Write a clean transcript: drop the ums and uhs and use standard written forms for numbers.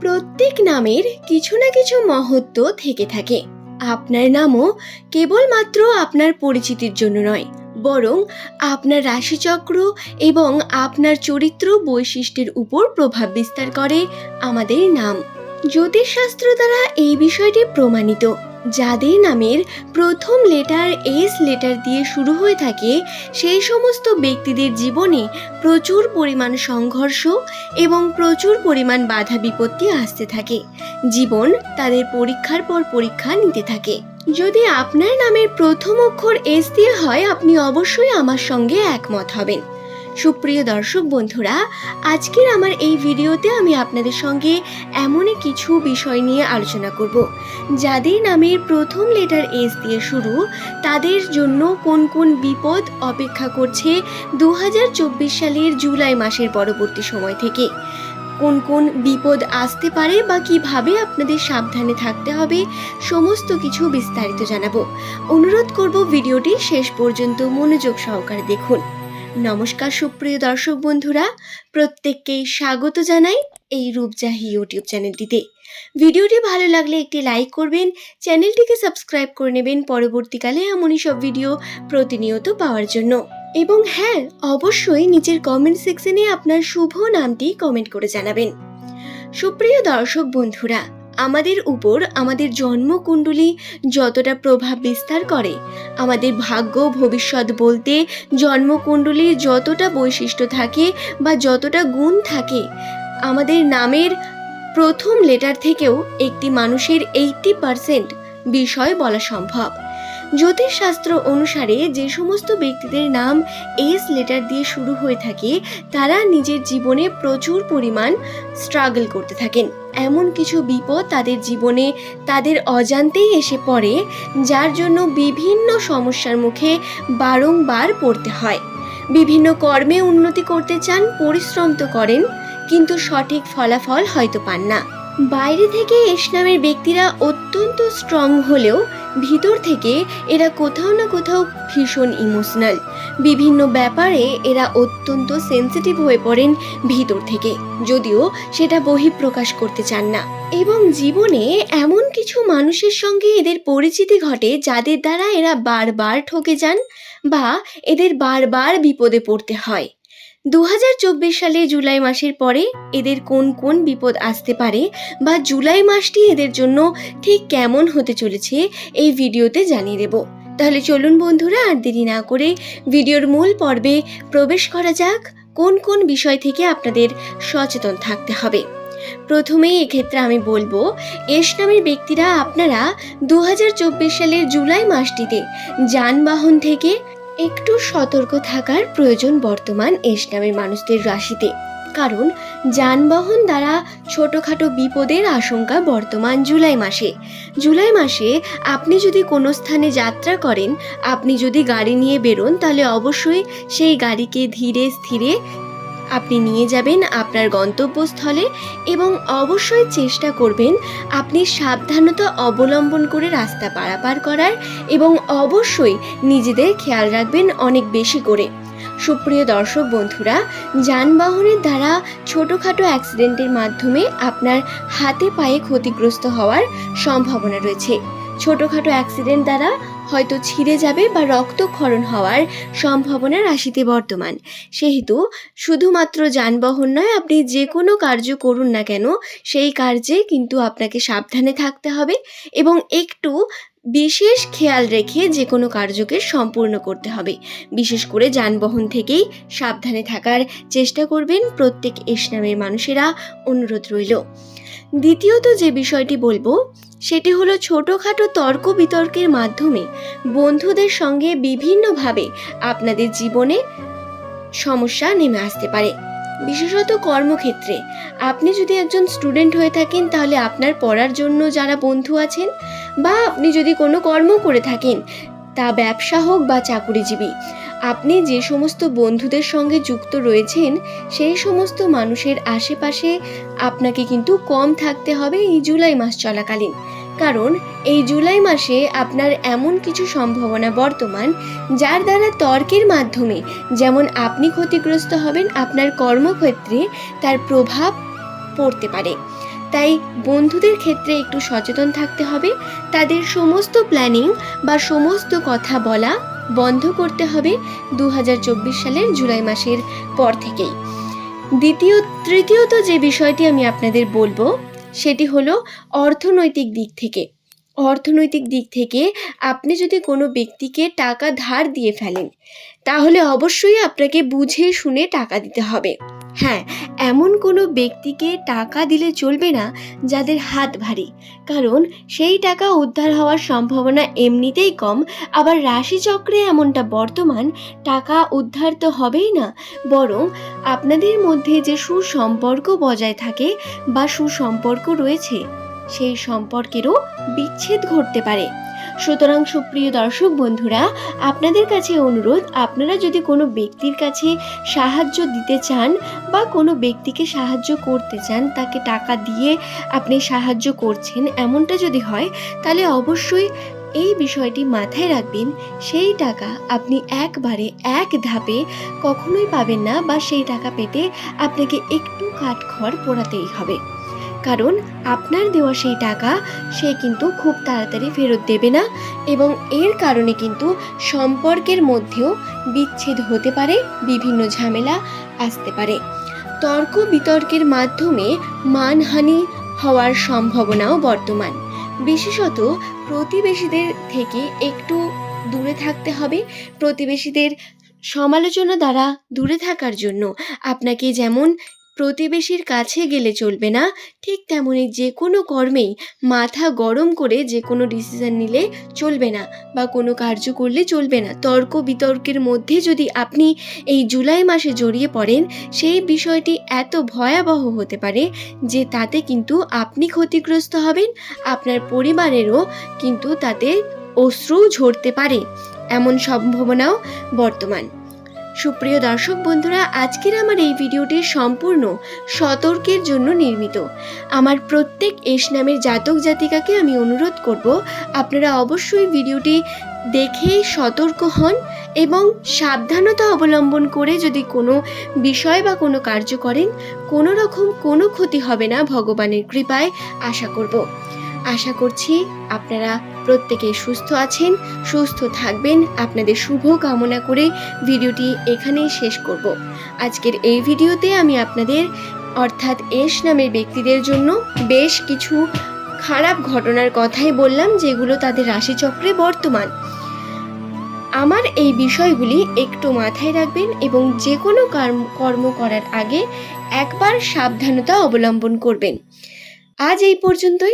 প্রত্যেক নামের কিছু না কিছু মহত্ব থেকে থাকে। আপনার নামও কেবলমাত্র আপনার পরিচিতির জন্য নয়, বরং আপনার রাশিচক্র এবং আপনার চরিত্র বৈশিষ্ট্যের উপর প্রভাব বিস্তার করে আমাদের নাম। জ্যোতিষশাস্ত্র দ্বারা এই বিষয়টি প্রমাণিত। যাদের নামের প্রথম লেটার এস লেটার দিয়ে শুরু হয়ে থাকে সেই সমস্ত ব্যক্তিদের জীবনে প্রচুর পরিমাণ সংঘর্ষ এবং প্রচুর পরিমাণ বাধা বিপত্তি আসতে থাকে। জীবন তাদের পরীক্ষার পর পরীক্ষা নিতে থাকে। যদি আপনার নামের প্রথম অক্ষর এস দিয়ে হয়, আপনি অবশ্যই আমার সঙ্গে একমত হবেন। সুপ্রিয় দর্শক বন্ধুরা, আজকের আমার এই ভিডিওতে আমি আপনাদের সঙ্গে এমনই কিছু বিষয় নিয়ে আলোচনা করব যাদের নামের প্রথম লেটার এস দিয়ে শুরু, তাদের জন্য কোন কোন বিপদ অপেক্ষা করছে 2024 সালের জুলাই মাসের পরবর্তী সময় থেকে। কোন কোন বিপদ আসতে পারে বা কিভাবে আপনাদের সাবধানে থাকতে হবে, সমস্ত কিছু বিস্তারিত জানাবো। অনুরোধ করব ভিডিওটি শেষ পর্যন্ত মনোযোগ সহকারে দেখুন। নমস্কার সুপ্রিয় দর্শক বন্ধুরা, প্রত্যেককেই স্বাগত জানাই এই রূপজাহি ইউটিউব চ্যানেলটিতে। ভিডিওটি ভালো লাগলে একটি লাইক করবেন, চ্যানেলটিকে সাবস্ক্রাইব করে নেবেন পরবর্তীকালে এমনই সব ভিডিও প্রতিনিয়ত পাওয়ার জন্য। এবং হ্যাঁ, অবশ্যই নিচের কমেন্ট সেকশনে আপনার শুভ নামটি কমেন্ট করে জানাবেন। সুপ্রিয় দর্শক বন্ধুরা, আমাদের উপর আমাদের জন্মকুণ্ডলী যতটা প্রভাব বিস্তার করে, আমাদের ভাগ্য ভবিষ্যৎ বলতে জন্মকুণ্ডলীর যতটা বৈশিষ্ট্য থাকে বা যতটা গুণ থাকে, আমাদের নামের প্রথম লেটার থেকেও একটি মানুষের 80% বিষয় বলা সম্ভব। জ্যোতিষশাস্ত্র অনুসারে যে সমস্ত ব্যক্তিদের নাম এস লেটার দিয়ে শুরু হয়ে থাকে, তারা নিজের জীবনে প্রচুর পরিমাণ স্ট্রাগল করতে থাকেন। এমন কিছু বিপদ তাদের জীবনে তাদের অজান্তেই এসে পড়ে, যার জন্য বিভিন্ন সমস্যার মুখে বারংবার পড়তে হয়। বিভিন্ন কর্মে উন্নতি করতে চান, পরিশ্রম তো করেন, কিন্তু সঠিক ফলাফল হয়তো পান না। বাইরে থেকে এস নামের ব্যক্তিরা অত্যন্ত স্ট্রং হলেও ভিতর থেকে এরা কোথাও না কোথাও ভীষণ ইমোশনাল। বিভিন্ন ব্যাপারে এরা অত্যন্ত সেন্সিটিভ হয়ে পড়েন ভিতর থেকে, যদিও সেটা বহিঃপ্রকাশ করতে চান না। এবং জীবনে এমন কিছু মানুষের সঙ্গে এদের পরিচিতি ঘটে যাদের দ্বারা এরা বারবার ঠকে যান বা এদের বারবার বিপদে পড়তে হয়। 2024 সালে জুলাই মাসের পরে এদের কোন কোন বিপদ আসতে পারে বা জুলাই মাসটি এদের জন্য ঠিক কেমন হতে চলেছে এই ভিডিওতে জানিয়ে দেব। তাহলে চলুন বন্ধুরা, আর দেরি না করে ভিডিওর মূল পর্বে প্রবেশ করা যাক। কোন কোন বিষয় থেকে আপনাদের সচেতন থাকতে হবে। প্রথমেই এক্ষেত্রে আমি বলবো, এস নামের ব্যক্তিরা আপনারা 2024 সালের জুলাই মাসটিতে যানবাহন থেকে একটু সতর্ক থাকার প্রয়োজন বর্তমান এস নামের মানুষদের রাশিতে। কারণ যানবাহন দ্বারা ছোটখাটো বিপদের আশঙ্কা বর্তমান জুলাই মাসে আপনি যদি কোনো স্থানে যাত্রা করেন, আপনি যদি গাড়ি নিয়ে বেরোন, তাহলে অবশ্যই সেই গাড়িকে ধীরে স্থিরে আপনি নিয়ে যাবেন আপনার গন্তব্যস্থলে এবং অবশ্যই চেষ্টা করবেন আপনি সাবধানতা অবলম্বন করে রাস্তা পারাপার করার, এবং অবশ্যই নিজেদের খেয়াল রাখবেন অনেক বেশি করে। সুপ্রিয় দর্শক বন্ধুরা, যানবাহনের দ্বারা ছোটোখাটো অ্যাক্সিডেন্টের মাধ্যমে আপনার হাতে পায়ে ক্ষতিগ্রস্ত হওয়ার সম্ভাবনা রয়েছে। ছোটোখাটো অ্যাক্সিডেন্ট দ্বারা হয়তো ছিঁড়ে যাবে বা রক্তক্ষরণ হওয়ার সম্ভাবনা রাশিতে বর্তমান। সেহেতু শুধুমাত্র যানবাহন নয়, আপনি যে কোনো কার্য করুন না কেন, সেই কার্যে কিন্তু আপনাকে সাবধানে থাকতে হবে এবং একটু বিশেষ খেয়াল রেখে যে কোনো কার্যকে সম্পূর্ণ করতে হবে। বিশেষ করে যানবাহন থেকেই সাবধানে থাকার চেষ্টা করবেন প্রত্যেক এস নামের মানুষেরা, অনুরোধ রইল। দ্বিতীয়ত যে বিষয়টি বলবো সেটি হলো, ছোটোখাটো তর্ক বিতর্কের মাধ্যমে বন্ধুদের সঙ্গে বিভিন্নভাবে আপনাদের জীবনে সমস্যা নেমে আসতে পারে। বিশেষত কর্মক্ষেত্রে আপনি যদি একজন স্টুডেন্ট হয়ে থাকেন, তাহলে আপনার পড়ার জন্য যারা বন্ধু আছেন, বা আপনি যদি কোনো কর্ম করে থাকেন, তা ব্যবসা হোক বা চাকুরিজীবী, আপনি যে সমস্ত বন্ধুদের সঙ্গে যুক্ত রয়েছেন সেই সমস্ত মানুষের আশেপাশে আপনাকে কিন্তু কম থাকতে হবে এই জুলাই মাস চলাকালীন। কারণ এই জুলাই মাসে আপনার এমন কিছু সম্ভাবনা বর্তমান, যার দ্বারা তর্কের মাধ্যমে যেমন আপনি ক্ষতিগ্রস্ত হবেন, আপনার কর্মক্ষেত্রে তার প্রভাব পড়তে পারে। তাই বন্ধুদের ক্ষেত্রে একটু সচেতন থাকতে হবে। তাদের সমস্ত প্ল্যানিং বা সমস্ত কথা বলা বন্ধ করতে হবে 2024 সালের জুলাই মাসের পর থেকেই। তৃতীয়ত যে বিষয়টি আমি আপনাদের বলবো সেটি হলো অর্থনৈতিক দিক থেকে। অর্থনৈতিক দিক থেকে আপনি যদি কোনো ব্যক্তিকে টাকা ধার দিয়ে ফেলেন, তাহলে অবশ্যই আপনাকে বুঝে শুনে টাকা দিতে হবে। হ্যাঁ, এমন কোনো ব্যক্তিকে টাকা দিলে চলবে না যাদের হাত ভারী, কারণ সেই টাকা উদ্ধার হওয়ার সম্ভাবনা এমনিতেই কম। আবার রাশিচক্রে এমনটা বর্তমান, টাকা উদ্ধার তো হবেই না, বরং আপনাদের মধ্যে যে সুসম্পর্ক বজায় থাকে বা সুসম্পর্ক রয়েছে, সেই সম্পর্কেরও বিচ্ছেদ ঘটতে পারে। সুতরাং সুপ্রিয় দর্শক বন্ধুরা, আপনাদের কাছে অনুরোধ, আপনারা যদি কোনো ব্যক্তির কাছে সাহায্য দিতে চান বা কোনো ব্যক্তিকে সাহায্য করতে চান, তাকে টাকা দিয়ে আপনি সাহায্য করছেন, এমনটা যদি হয়, তাহলে অবশ্যই এই বিষয়টি মাথায় রাখবেন। সেই টাকা আপনি একবারে এক ধাপে কখনোই পাবেন না, বা সেই টাকা পেতে আপনাকে একটু কাঠখড় পোড়াতেই হবে। কারণ আপনার দেওয়া সেই টাকা সে কিন্তু খুব তাড়াতাড়ি ফেরত দেবে না, এবং এর কারণে কিন্তু সম্পর্কের মধ্যেও বিচ্ছেদ হতে পারে, বিভিন্ন ঝামেলা আসতে পারে। তর্ক বিতর্কের মাধ্যমে মানহানি হওয়ার সম্ভাবনাও বর্তমান। বিশেষত প্রতিবেশীদের থেকে একটু দূরে থাকতে হবে। প্রতিবেশীদের সমালোচনা দ্বারা দূরে থাকার জন্য আপনাকে যেমন প্রতিবেশীর কাছে গেলে চলবে না, ঠিক তেমনই যে কোনো কর্মেই মাথা গরম করে যে কোনো ডিসিশন নিলে চলবে না, বা কোনো কার্য করলে চলবে না। তর্ক বিতর্কের মধ্যে যদি আপনি এই জুলাই মাসে জড়িয়ে পড়েন, সেই বিষয়টি এত ভয়াবহ হতে পারে যে তাতে কিন্তু আপনি ক্ষতিগ্রস্ত হবেন, আপনার পরিবারেরও কিন্তু তাতে অশ্রু ঝরতে পারে, এমন সম্ভাবনাও বর্তমান। সুপ্রিয় দর্শক বন্ধুরা, আজকের আমার এই ভিডিওটি সম্পূর্ণ সতর্কের জন্য নির্মিত। আমার প্রত্যেক এস নামের জাতক জাতিকাকে আমি অনুরোধ করব, আপনারা অবশ্যই ভিডিওটি দেখে সতর্ক হন এবং সাবধানতা অবলম্বন করে যদি কোনো বিষয় বা কোনো কার্য করেন, কোনো রকম কোনো ক্ষতি হবে না ভগবানের কৃপায় আশা করছি আপনারা প্রত্যেকেই সুস্থ আছেন, সুস্থ থাকবেন। আপনাদের শুভ কামনা করে ভিডিওটি এখানেই শেষ করব। আজকের এই ভিডিওতে আমি আপনাদের অর্থাৎ এস নামের ব্যক্তিদের জন্য বেশ কিছু খারাপ ঘটনার কথাই বললাম, যেগুলো তাদের রাশিচক্রে বর্তমান। আমার এই বিষয়গুলি একটু মাথায় রাখবেন এবং যে কোনো কর্ম করার আগে একবার সাবধানতা অবলম্বন করবেন। আজ এই পর্যন্তই।